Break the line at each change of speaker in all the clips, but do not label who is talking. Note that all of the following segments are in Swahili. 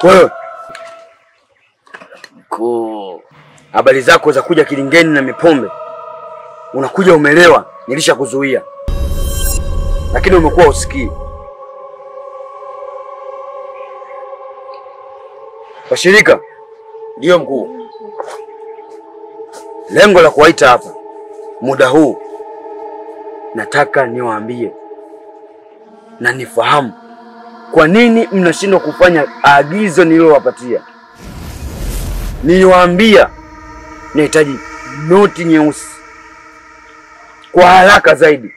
Wewe mkuu, habari zako za kuja Kilingeni na mipombe, unakuja umelewa. Nilishakuzuia lakini umekuwa usikii. Washirika.
Ndio mkuu.
Lengo la kuwaita hapa muda huu, nataka niwaambie na nifahamu kwa nini mnashindwa kufanya agizo nililowapatia. Niliwaambia nahitaji noti nyeusi kwa haraka zaidi,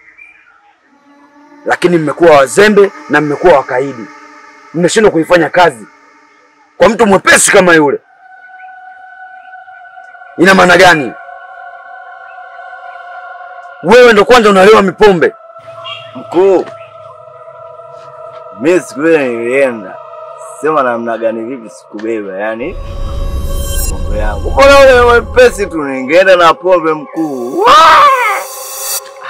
lakini mmekuwa wazembe na mmekuwa wakaidi. Mmeshindwa kuifanya kazi kwa mtu mwepesi kama yule. Ina maana gani? Wewe ndo kwanza unalewa mipombe.
Mkuu, mimi siku ile nilienda. Sema namna gani vipi sikubeba, yani pombe yangu. Mbona wewe mwepesi tu ningeenda na pombe mkuu.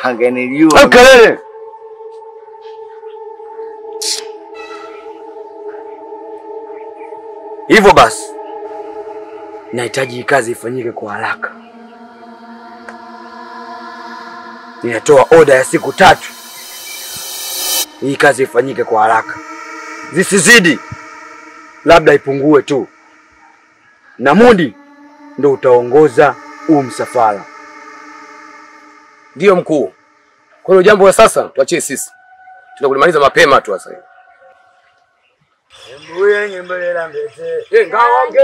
Angenijua.
Kelele. Hivyo basi, nahitaji kazi ifanyike kwa haraka. Ninatoa oda ya siku 3. Hii kazi ifanyike kwa haraka. Zisizidi, labda ipungue tu. Na Mudi ndo utaongoza huu msafara.
Ndio mkuu. Kwa hiyo jambo la sasa tuachie sisi. Tunakulimaliza mapema tu sasa hivi.
Mbuye nyembelela mbete.
Ngawange.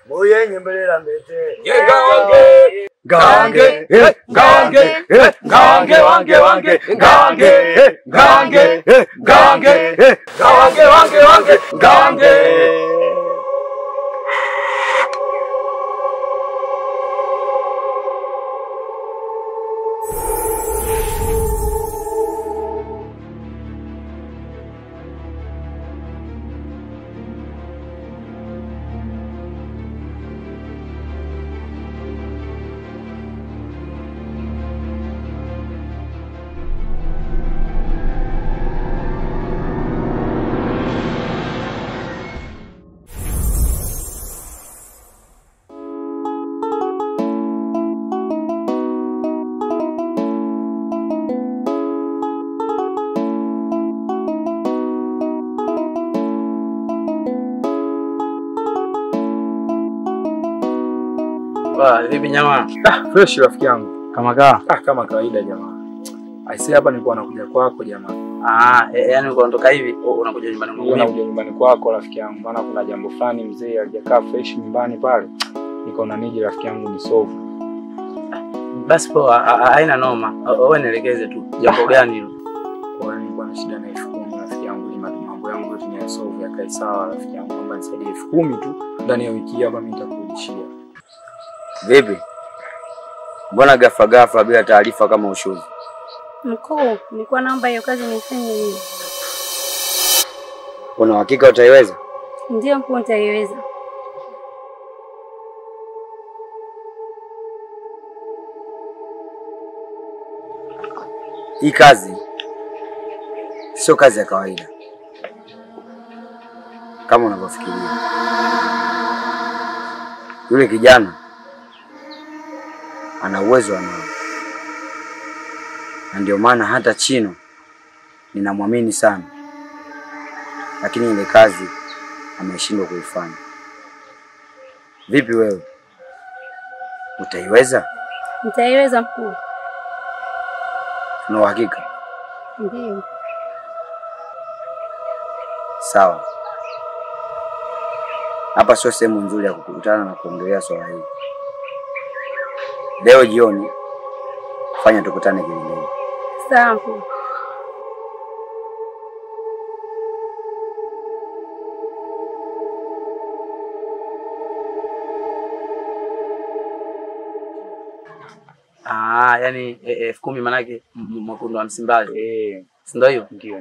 Mbuye nyembelela mbete.
Ngawange.
Ngawange.
Ngawange. Ngawange wange wange. Ngawange. Ngawange. Ngawange. Ngawange wange wange. Ngawange.
Vipi nyama?
Fresh rafiki yangu.
Kama kaa?
Kama kawaida jamaa. Aisee hapa nilikuwa nakuja kwako jamaa.
Yani unaondoka hivi unakuja nyumbani kwangu.
Unakuja nyumbani kwako rafiki yangu. Maana kuna jambo fulani mzee alijakaa fresh nyumbani pale. Nikaona nije rafiki yangu ni solve.
Basi poa, haina noma. Wewe nielekeze tu. Jambo gani hilo?
Kwa hiyo nilikuwa na shida na 10,000 rafiki yangu, ili mambo yangu yote ni solve yakae sawa rafiki yangu. Naomba nisaidie 10,000 tu ndani ya wiki hapa mimi nitakurudishia.
Vipi? Mbona ghafla bila taarifa kama ushuzi?
Mkuu, nilikuwa naomba hiyo kazi nifanye hivi.
Una uhakika utaiweza?
Ndio mkuu, nitaiweza.
Hii kazi sio kazi ya kawaida kama unavyofikiria. Yule kijana ana uwezo anao, na ndio maana hata Chino ninamwamini sana, lakini ile kazi ameshindwa kuifanya. Vipi wewe? Utaiweza?
Nitaiweza mkuu.
Una uhakika?
Ndio.
Sawa. Hapa sio sehemu nzuri ya kukutana na kuongelea swala hili. Leo jioni fanya tukutane Kilingeni.
Sawa mkuu.
Yani 10,000 manake mwekundu wa Msimbazi. Si ndio hiyo?
Ndio.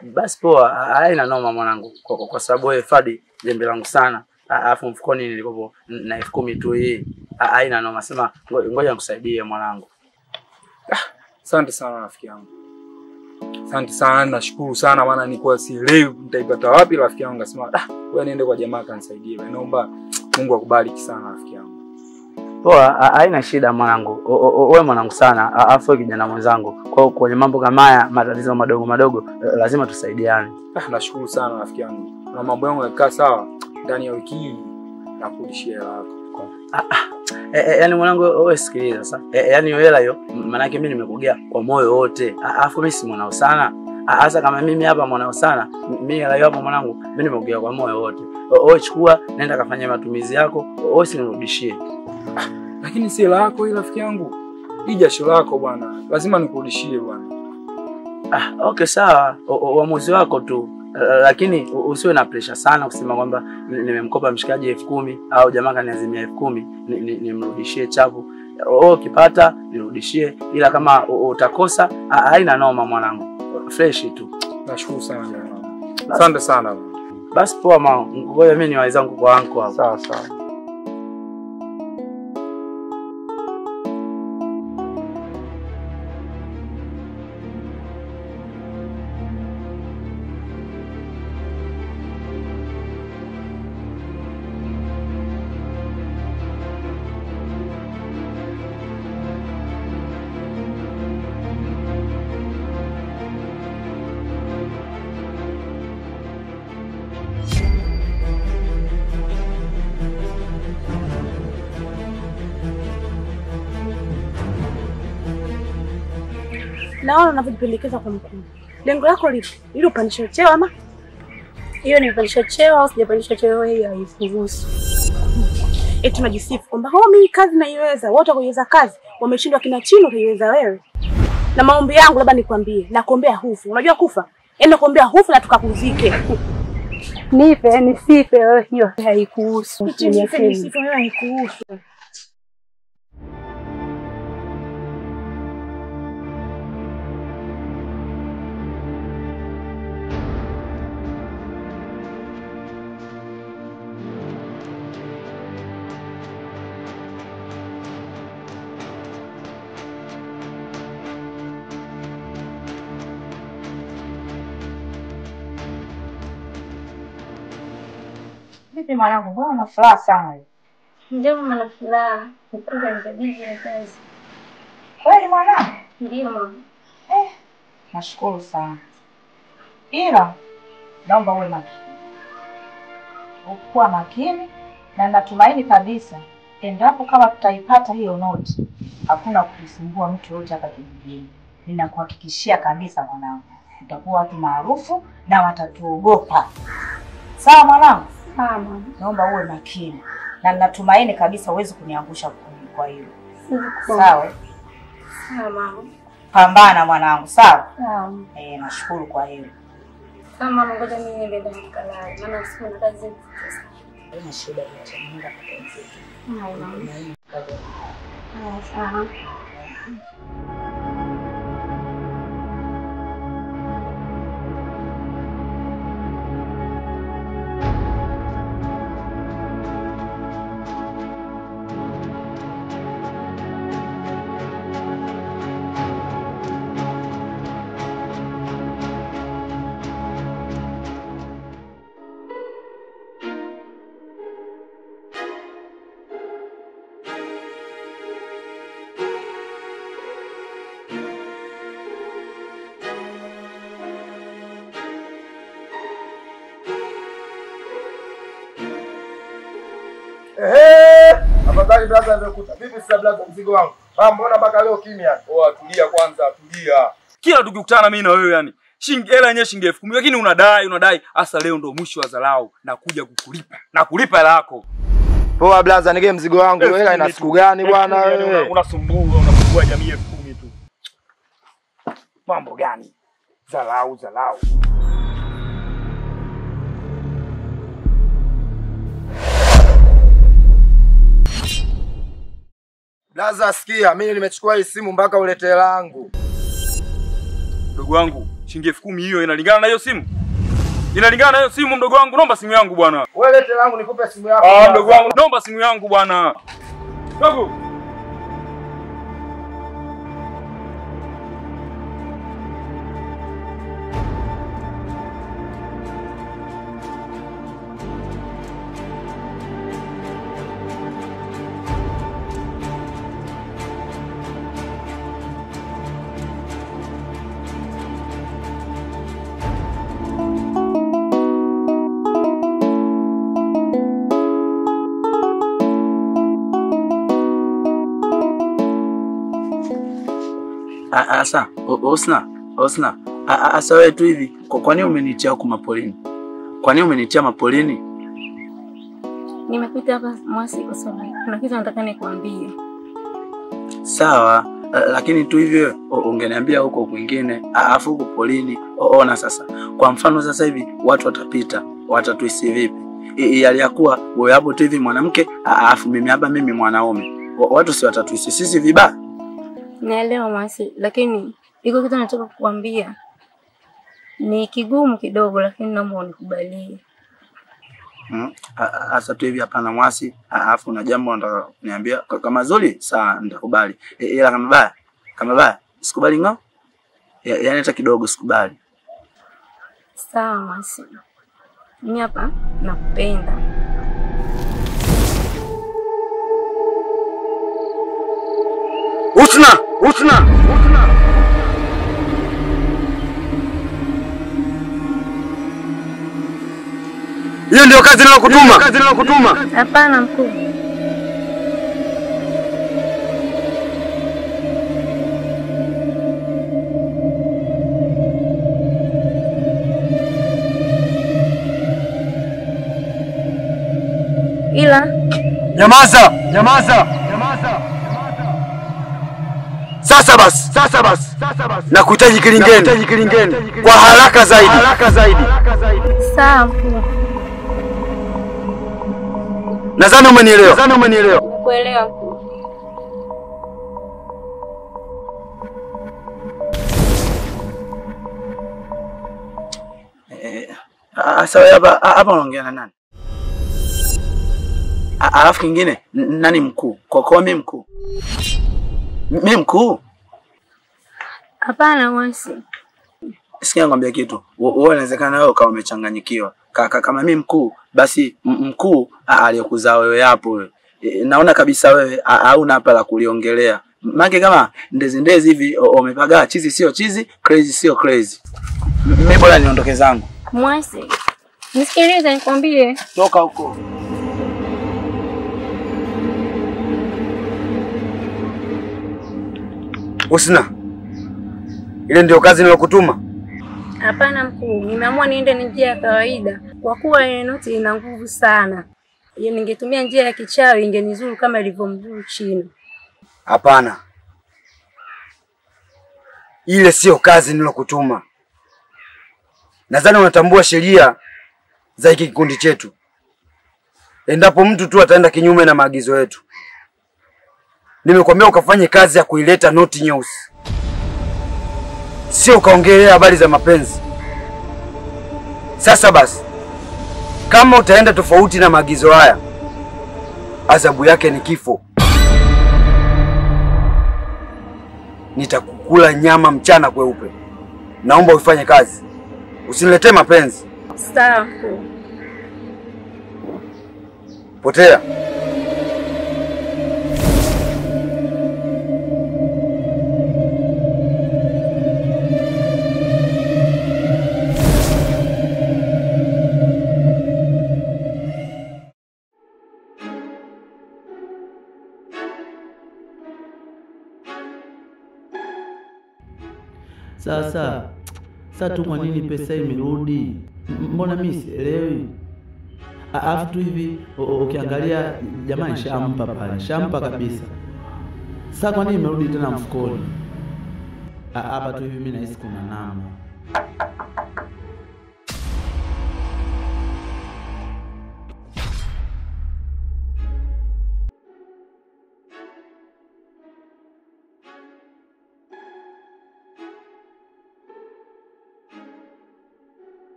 Basi poa, haina noma mwanangu. Kwa sababu wewe Fadi jembe langu sana. Alafu mfukoni nilikopo na 10,000 tu hii. Haina noma, sema ngoja nikusaidie mwanangu.
Asante sana rafiki yangu. Asante sana, nashukuru sana maana nilikuwa sielewi nitaipata wapi. Rafiki yangu akasema, wewe niende kwa jamaa kanisaidie. Naomba Mungu akubariki sana rafiki yangu.
Poa, haina shida mwanangu. Wewe mwanangu sana, afu kijana mwenzangu. Kwa kwenye mambo kama haya, matatizo madogo madogo, lazima tusaidiane.
Nashukuru sana rafiki yangu. Na mambo yangu yakaa sawa ndani ya wiki hii na kurudishia hela yako.
Yaani mwanangu wewe sikiliza sasa. Yaani hela hiyo maana yake mimi nimekugea kwa moyo wote. Afu mimi si mwanao sana. Hasa kama mimi hapa mwanao sana, mimi hela hiyo hapa mwanangu, mimi nimekugea kwa moyo wote. Wewe chukua, nenda kafanya matumizi yako, wewe usinirudishie.
Lakini si hela yako hii rafiki yangu. Hii jasho lako bwana. Lazima nikurudishie bwana.
Okay sawa. Uamuzi wako tu. Lakini usiwe na pressure sana kusema kwamba nimemkopa mshikaji 10,000 au jamaa kaniazimia 10,000 nimrudishie chapu. Ukipata nirudishie, ila kama utakosa haina noma mwanangu. Fresh tu.
Nashukuru sana mwanangu. Asante sana.
Basi poa mama. Ngoja mimi niwae zangu kwa anko hapo.
Sawa sawa.
Naona unavyojipendekeza kwa mkuu. Lengo lako lipi? Ili upandishe cheo ama? Hiyo ni upandishe cheo au sijapandisha cheo, hiyo haikuhusu. Eti unajisifu kwamba mimi kazi naiweza, wote kuiweza kazi, wameshindwa kina chini utaiweza wewe. Na maombi yangu labda nikwambie, nakuombea hufu. Unajua kufa? Enda kuombea hufu na tukakuzike. Nife, nisife wewe, hiyo haikuhusu. Nisife wewe, haikuhusu.
Vipi mwanangu, mbona una furaha sana wewe?
Ndio mama, na furaha. Nikuja nikabidhi ya kazi.
Kweli mwanangu?
Ndio mama.
Nashukuru sana. Ila naomba uwe makini. Ukuwa makini na natumaini kabisa endapo kama tutaipata hiyo noti, hakuna kusumbua mtu yote hapa kijijini. Ninakuhakikishia kabisa mwanangu, tutakuwa watu maarufu na watatuogopa. Sawa mwanangu?
Sawa mama.
Naomba uwe makini. Na ninatumaini kabisa uweze kuniangusha kwa hilo. Sawa?
Sawa mama.
Pambana mwanangu, sawa?
Sawa.
Nashukuru kwa hilo.
Sawa mama, ngoja mimi niende nikalale. Maana usiku na kazi nyingi.
Haina shida yote, nenda kupumzika.
Sawa mama. Sawa.
Afadhali brother nimekuta. Vipi sasa brother mzigo wangu? Mbona mpaka leo kimya?
Tulia kwanza, tulia. Kila tukikutana mimi na wewe yani, hela yenyewe shilingi 10,000 lakini unadai. Hasa leo ndo mwisho wa dharau na kuja kukulipa. Na kulipa hela yako.
Poa brother, nige mzigo wangu. Hela ina siku gani bwana wewe?
Unasumbua jamii 10,000 tu. Mambo gani? Dharau.
Blaza sikia, mimi nimechukua hii simu mpaka ulete hela yangu.
Mdogo wangu, shilingi 10,000 hiyo inalingana na hiyo simu? Inalingana na hiyo simu mdogo wangu, naomba simu yangu bwana.
Wewe lete hela yangu nikupe simu yako.
Mdogo wangu, naomba simu yangu bwana. Dogo.
Asa, Osna. Asa wewe tu hivi. Kwa nini umenitia huko mapolini? Kwa nini umenitia mapolini?
Nimekuita hapa Mwasi kwa sababu kuna kitu nataka nikwambie.
Sawa, lakini tu hivyo ungeniambia huko kwingine, afu huko polini. Ona sasa. Kwa mfano sasa hivi watu watapita, watatuisi vipi? Yaliyakuwa wewe hapo tu hivi mwanamke, afu mimi mwanaume. Watu si watatuisi sisi vibaya.
Naelewa Mwasi, lakini iko kitu nataka kukuambia. Ni kigumu kidogo lakini naomba unikubalie.
Asa tu hivi hapana Mwasi, afu na jambo nataka kuniambia kama zuri, sawa nitakubali. Ila kama baya, sikubali ngao. Yaani hata kidogo sikubali.
Sawa Mwasi. Mimi hapa nakupenda.
Husna. Hiyo ndio kazi ninayokutuma.
Hapana mkuu. Ila
Nyamaza. Sasa basi. Nakuhitaji kilingeni. Kwa haraka zaidi.
sawa mkuu.
Nadhani umenielewa.
Kuelewa mkuu.
Sawa hapa unaongea na nani? Alafu kingine nani mkuu? Kwa mimi mkuu. Mimi mkuu?
Hapana Mwasi.
Sikia ngambia kitu. Wewe inawezekana wewe kama umechanganyikiwa. Kama mimi mkuu, basi mkuu aliyokuzaa wewe hapo wewe. Naona kabisa wewe hauna hapa la kuliongelea. Maana kama ndezi hivi umepagaa, chizi sio chizi, crazy sio crazy. Mimi bora niondoke zangu.
Mwasi. Nisikilize nikwambie.
Toka huko.
Husna. Ile ndio kazi nilokutuma?
Hapana mkuu, nimeamua niende njia ya kawaida kwa kuwa ile noti ina nguvu sana. Ye ningetumia njia ya kichawi ingenizuru kama ilivyomzuru China.
Hapana. Ile sio kazi nilokutuma. Nadhani unatambua sheria za hiki kikundi chetu. Endapo mtu tu ataenda kinyume na maagizo yetu, nimekwambia ukafanye kazi ya kuileta noti nyeusi. Sio ukaongelea habari za mapenzi. Sasa basi, kama utaenda tofauti na maagizo haya, adhabu yake ni kifo. Nitakukula nyama mchana kweupe. Naomba ufanye kazi. Usiniletee mapenzi.
Sawa mkuu.
Potea.
Sasa tu kwa nini pesa imerudi? Mbona mimi sielewi? Afu tu hivi ukiangalia jamani shampa kabisa. Sasa kwa nini imerudi tena mfukoni? Hapa tu hivi mimi nahisi kuna namna.